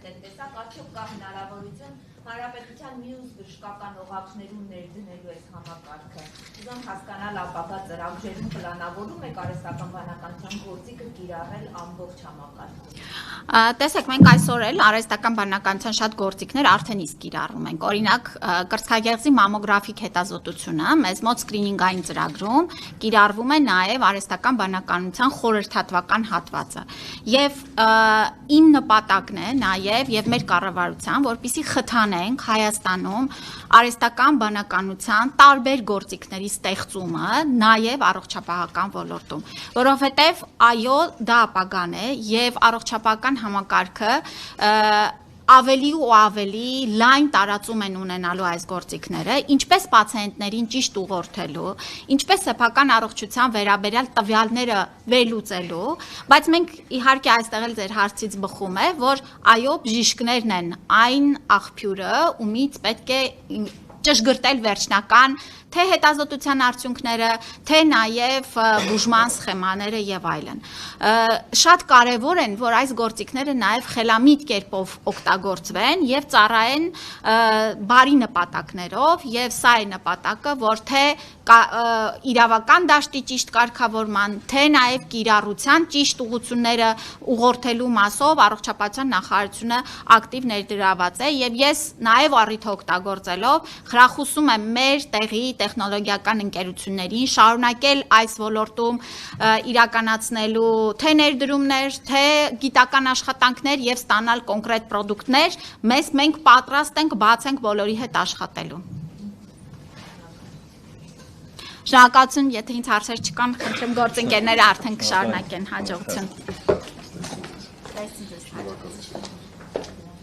այդ տեսակ, արդյոք կա հնարավորություն հանրապետության մյուս բժշկական օղակներում ներդնելու այս համակարգը։ Ուզում հասկանալ ապագա ծրագրերում պլանավորում եք արհեստական բանականության գործիքը կիրառել ամբողջ համակարգում։ Տեսեք, մենք այսօր էլ արհեստական բանականության շատ գործիքներ արդեն իսկ կիրառում ենք։ Օրինակ, կրծքագեղձի մամոգրաֆիկ հետազոտությունը մեզ մոտ սկրինինգային ծրագրում կիրառվում է նաև արհեստական բանականության խորհրդատվական հատվածը։ Եվ իմ նպատակն է նաև եւ մեր կառավարության, որպեսզի խթանենք Հայաստանում արհեստական բանականության տարբեր գործիքների ստեղծումը նաև առողջապահական ոլորտում, որովհետև այո, դա ապագան է եւ առողջապահական համակարգը ավելի ու ավելի լայն տարածում են ունենալու այս գործիքները, ինչպես պացիենտներին ճիշտ ուղղորդելու, ինչպես սեփական առողջության վերաբերյալ տվյալները վերլուծելու, բայց մենք իհարկե այստեղ էլ ձեր հարցից բխում է, որ այո, բժիշկներն են այն աղբյուրը, ումից պետք է ճշգրտել վերջնական թե հետազոտության արդյունքները, թե նաև բուժման սխեմաները եւ այլն։ Շատ կարեւոր են, որ այս գործիքները նաև խելամիտ կերպով օգտագործվեն եւ ծառայեն բարի նպատակներով եւ սա է նպատակը, որ թե իրավական դաշտի ճիշտ կարգավորման, թե նաև կիրառության ճիշտ ուղղությունները ուղղորդելու մասով առողջապահության նախարարությունը ակտիվ ներդրաված է եւ ես նաև առիթ օգտագործելով խրախուսում եմ մեր տեղի տեխնոլոգիական ընկերություններին շարունակել այս ոլորտում իրականացնելու թե ներդրումներ, թե գիտական աշխատանքներ եւ ստանալ կոնկրետ պրոդուկտներ, մենք պատրաստ ենք բաց ենք բոլորի հետ աշխատելու։ Շնորհակալություն, եթե ինձ հարցեր չկան, խնդրեմ գործընկերները արդեն կշարունակեն հաջողություն։